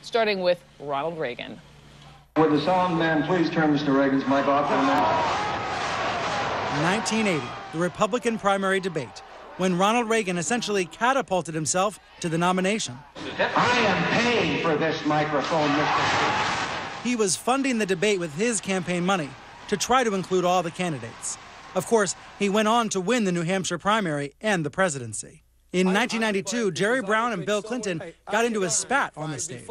starting with Ronald Reagan. Would the sound man please turn Mr. Reagan's mic off for a minute? 1980, the Republican primary debate, when Ronald Reagan essentially catapulted himself to the nomination. I am paying for this microphone, Mr. Speaker. He was funding the debate with his campaign money to try to include all the candidates. Of course, he went on to win the New Hampshire primary and the presidency. In 1992, Jerry Brown and Bill Clinton got into a spat on the stage.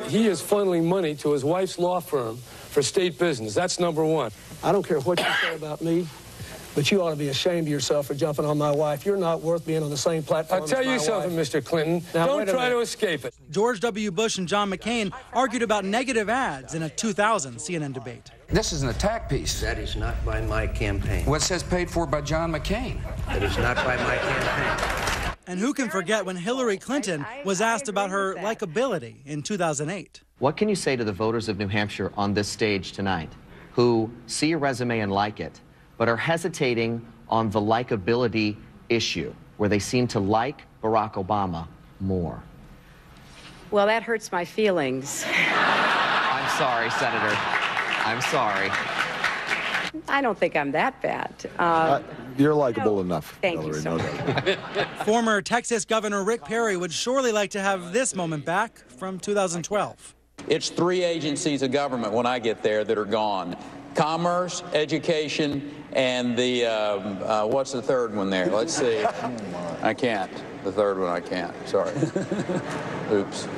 He is funneling money to his wife's law firm for state business. That's number one. I don't care what you say about me, but you ought to be ashamed of yourself for jumping on my wife. You're not worth being on the same platform as my wife. I'll tell you something, Mr. Clinton. Now, don't try to escape it. George W. Bush and John McCain argued about negative ads in a 2000 CNN debate. This is an attack piece. That is not by my campaign. What says paid for by John McCain? That is not by my campaign. And who can forget when Hillary Clinton was asked about her likability in 2008? What can you say to the voters of New Hampshire on this stage tonight who see your resume and like it, but are hesitating on the likability issue, where they seem to like Barack Obama more? Well, that hurts my feelings. I'm sorry, Senator. I'm sorry. I don't think I'm that bad. You're likable enough. Thank you so much. Former Texas Governor Rick Perry would surely like to have this moment back from 2012. It's 3 agencies of government when I get there that are gone. Commerce, education, and the, what's the third one there? Let's see. I can't. The third one I can't. Sorry. Oops.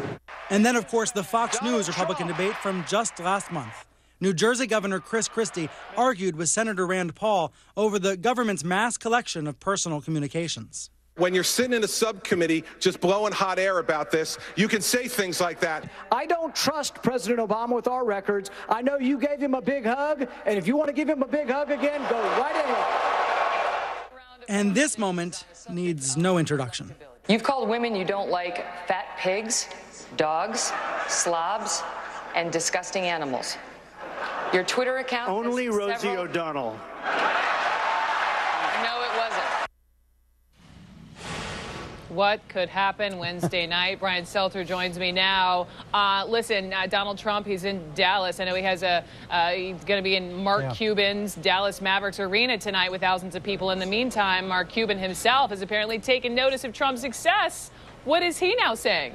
And then, of course, the Fox News Republican debate from just last month. New Jersey Governor Chris Christie argued with Senator Rand Paul over the government's mass collection of personal communications. When you're sitting in a subcommittee just blowing hot air about this, you can say things like that. I don't trust President Obama with our records. I know you gave him a big hug, and if you want to give him a big hug again, go right ahead. And this moment needs no introduction. You've called women you don't like fat pigs, dogs, slobs, and disgusting animals. Your Twitter account... Only Rosie O'Donnell. No, it wasn't. What could happen Wednesday night? Brian Stelter joins me now. Listen, Donald Trump, he's in Dallas. I know he has he's going to be in Mark Cuban's Dallas Mavericks Arena tonight with thousands of people. In the meantime, Mark Cuban himself has apparently taken notice of Trump's success. What is he now saying?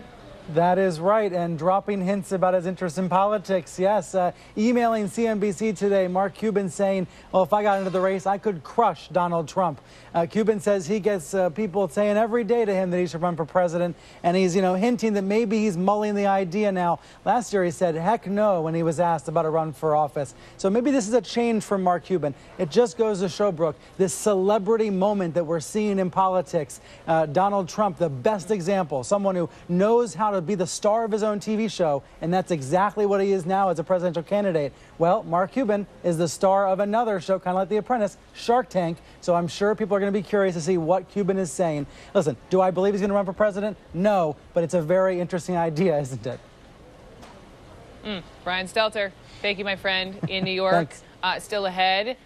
That is right, and dropping hints about his interest in politics. Yes, emailing CNBC today, Mark Cuban saying, well, if I got into the race, I could crush Donald Trump. Cuban says he gets people saying every day to him that he should run for president, and he's, hinting that maybe he's mulling the idea now. Last year he said, heck no, when he was asked about a run for office. So maybe this is a change from Mark Cuban. It just goes to show, Brooke, this celebrity moment that we're seeing in politics. Donald Trump, the best example, someone who knows how to be the star of his own TV show, and that's exactly what he is now as a presidential candidate. Well, Mark Cuban is the star of another show, kind of like The Apprentice, Shark Tank, so I'm sure people are going to be curious to see what Cuban is saying. Listen, do I believe he's going to run for president? No, but it's a very interesting idea, isn't it? Brian Stelter, thank you, my friend, in New York. Thanks. Still ahead,